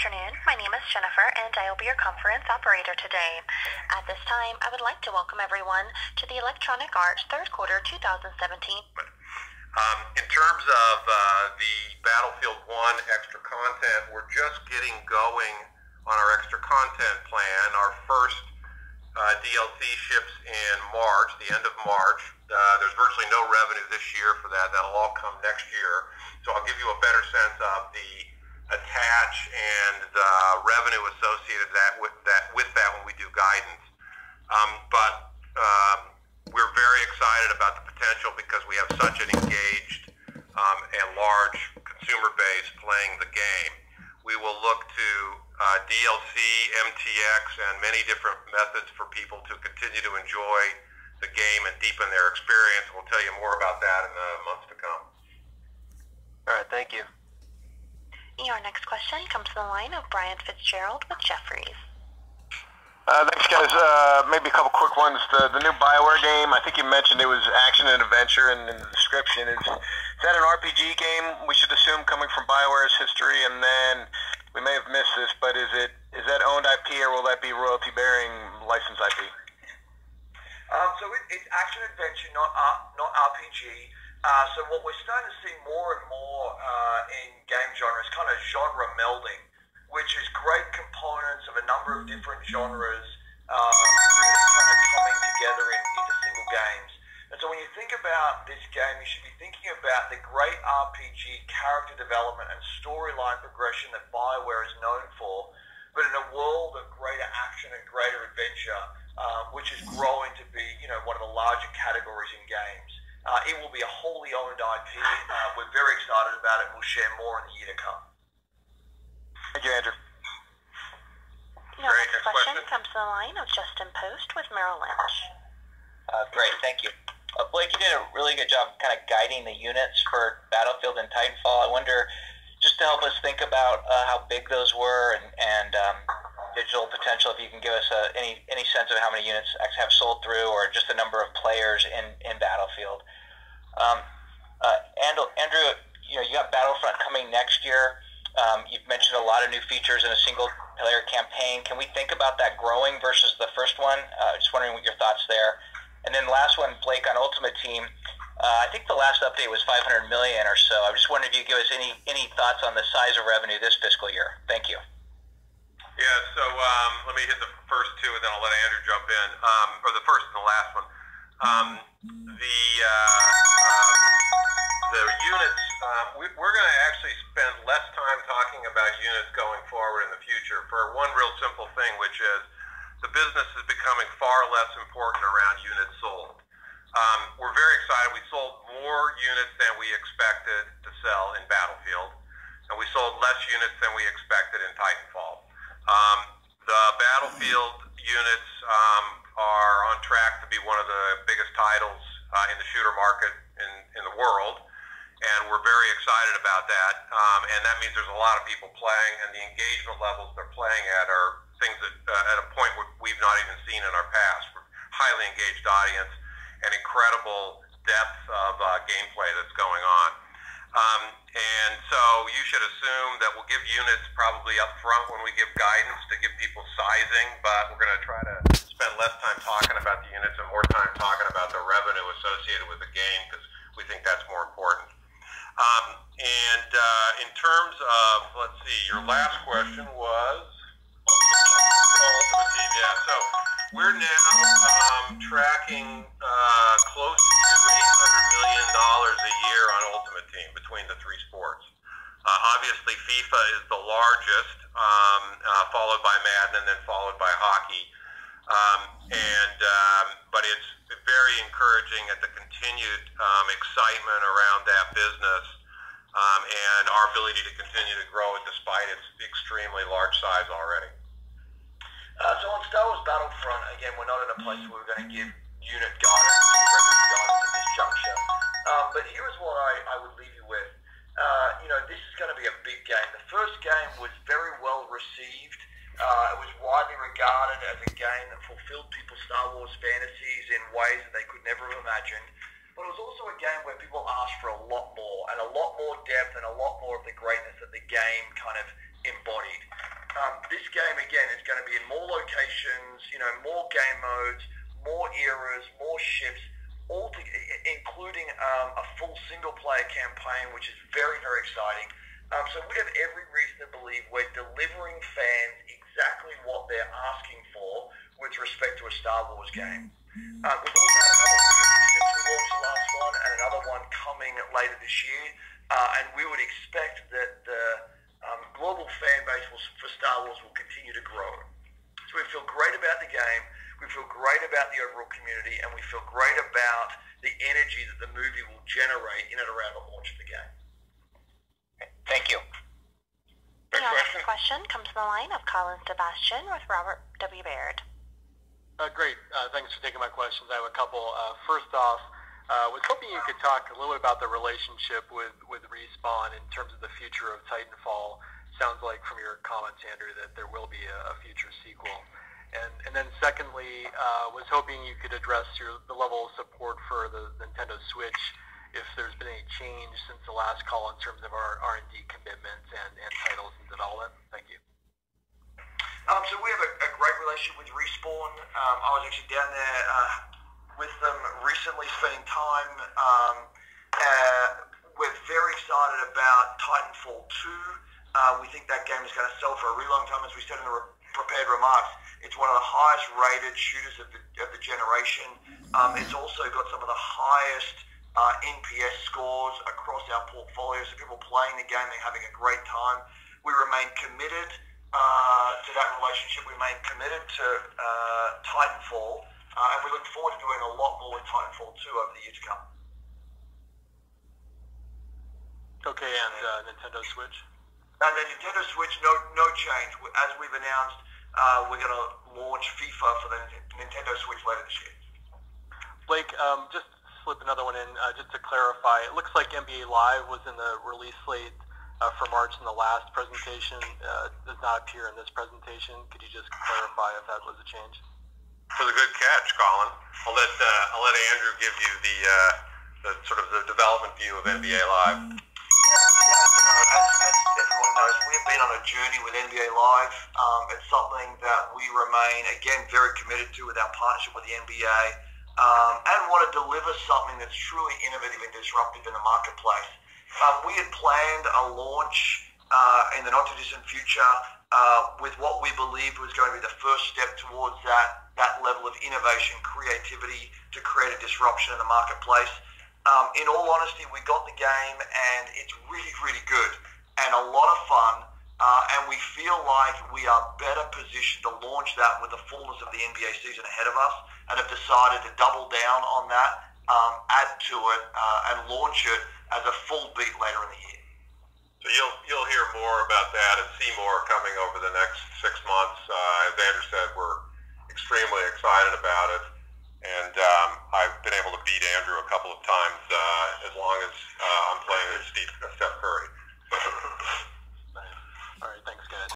afternoon. My name is Jennifer, and I will be your conference operator today. At this time, I would like to welcome everyone to the Electronic Arts Third Quarter 2017. In terms of the Battlefield 1 extra content, we're just getting going on our extra content plan. Our first DLC ships in March, the end of March. There's virtually no revenue this year for that. That'll all come next year. So I'll give you a better sense of the attach and the revenue associated with that when we do guidance. But we're very excited about the potential because we have such an engaged and large consumer base playing the game. We will look to DLC, MTX, and many different methods for people to continue to enjoy the game and deepen their experience. We'll tell you more about that in the months to come. All right, thank you. Your next question comes from the line of Brian Fitzgerald with Jefferies. Thanks, guys. Maybe a couple quick ones. The new Bioware game, I think you mentioned it was action and adventure in the description. Is that an RPG game, we should assume, coming from Bioware's history? And then, we may have missed this, but is that owned IP or will that be royalty-bearing licensed IP? So it's action adventure, not RPG. So what we're starting to see more and more in game genre is kind of genre melding, which is great components of a number of different genres really kind of coming together into single games. And so when you think about this game, you should be thinking about the great RPG character development and storyline progression that Bioware is known for, but in a world of greater action and greater adventure, which is growing to be, one of the larger categories in games. It will be a wholly owned IP. We're very excited about it. We'll share more in the year to come. Thank you, Andrew. Your next question comes from the line of Justin Post with Merrill Lynch. Great, thank you. Blake, you did a really good job kind of guiding the units for Battlefield and Titanfall. I wonder, just to help us think about how big those were and digital potential, if you can give us any sense of how many units have sold through or just the number of players in Battlefield. Andrew, you got Battlefront coming next year. You've mentioned a lot of new features in a single-player campaign. Can we think about that growing versus the first one? Just wondering what your thoughts there. And then last one, Blake, on Ultimate Team. I think the last update was $500 million or so. I just wondered if you could give us any thoughts on the size of revenue this fiscal year. Thank you. Yeah, so let me hit the first two, and then I'll let Andrew jump in, or the first and the last one. The units, we're going to actually spend less time talking about units going forward in the future for one real simple thing, which is the business is becoming far less important around units sold. We're very excited. We sold more units than we expected to sell in Battlefield, and we sold less units than we expected in Titanfall. The Battlefield units are on track to be one of the biggest titles in the shooter market in the world, and we're very excited about that. And that means there's a lot of people playing, and the engagement levels they're playing at are things that at a point we've not even seen in our past. We're highly engaged audience and incredible depth of gameplay that's going on. And so you should assume that we'll give units probably up front when we give guidance to give people sizing, but we're going to try to spend less time talking about the units and more time talking about the revenue associated with the game because we think that's more important. In terms of, let's see, your last question was? Ultimate Team, yeah. So we're now tracking close to $800 million a year on Ultimate Team between the three sports. Obviously, FIFA is the largest, followed by Madden, and then followed by hockey. But it's very encouraging at the continued excitement around that business and our ability to continue to grow it despite its extremely large size already. So on Star Wars Battlefront, again, we're not in a place where we're going to give unit guidance or revenue guidance at this juncture. But here's what I would leave you with. This is going to be a big game. The first game was very well received. It was widely regarded as a game that fulfilled people's Star Wars fantasies in ways that they could never have imagined. But it was also a game where people asked for a lot more, and a lot more depth, and a lot more of the greatness that the game kind of embodied. This game, again, is going to be in more locations, more game modes, more eras, more ships, including a full single-player campaign, which is very, very exciting. So we have every reason to believe we're delivering fans exactly what they're asking for with respect to a Star Wars game. We've also had another movie since we launched the last one, and another one coming later this year. And we would expect that the global fan base for Star Wars will continue to grow. So we feel great about the game, we feel great about the overall community, and we feel great about the energy that the movie will generate in and around the launch of the game. Thank you. The next question comes from the line of Colin Sebastian with Robert W. Baird. Great. Thanks for taking my questions. I have a couple. First off, was hoping you could talk a little bit about the relationship with Respawn in terms of the future of Titanfall. Sounds like from your comments, Andrew, that there will be a future sequel. And then secondly, was hoping you could address the level of support for the Nintendo Switch, if there's been any change since the last call in terms of our R&D commitments and titles in development. Thank you. So we have a great relationship with Respawn. I was actually down there with them recently, spending time. We're very excited about Titanfall 2. We think that game is going to sell for a really long time. As we said in the prepared remarks, it's one of the highest rated shooters of the generation. It's also got some of the highest NPS scores across our portfolio, so people playing the game, they're having a great time. We remain committed to that relationship. We remain committed to Titanfall, and we look forward to doing a lot more with Titanfall 2 over the years to come. Okay, and Nintendo Switch? And the Nintendo Switch, no change. As we've announced, we're going to launch FIFA for the Nintendo Switch later this year. Blake, just slip another one in, just to clarify. It looks like NBA Live was in the release slate for March in the last presentation. Does not appear in this presentation. Could you just clarify if that was a change? It was a good catch, Colin. I'll let Andrew give you the sort of the development view of NBA Live. As everyone knows, we've been on a journey with NBA Live. It's something that we remain, again, very committed to with our partnership with the NBA, and want to deliver something that's truly innovative and disruptive in the marketplace. We had planned a launch in the not-too-distant future with what we believed was going to be the first step towards that level of innovation, creativity to create a disruption in the marketplace. In all honesty, we got the game, and it's really, really good and a lot of fun, and we feel like we are better positioned to launch that with the fullness of the NBA season ahead of us, and have decided to double down on that, add to it, and launch it as a full beat later in the year. So you'll hear more about that and see more coming over the next 6 months. As Andrew said, we're extremely excited about it, and I've been able to beat Andrew a couple of times as long as I'm playing